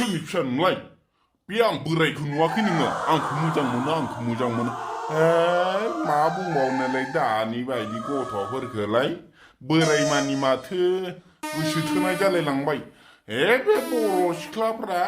सोरनि फिसा नोंलाय बे आं बोरायखौ नुवाखै नोङो आंखौ मोजां मोनो मा बुंबावनोलाय दानि बायदि गथ'फोरखौलाय बोराय मानि माथो गोसो थोनाय जालायलांबाय बे बर' सिख्लाफ्रा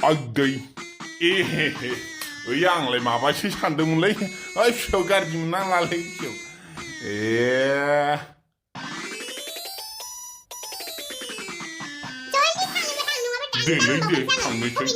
आदै आंलाय माबासो सानदोंमोनलै फिसौ गाज्रि मोननांलालै फिसौ दे थांनोसै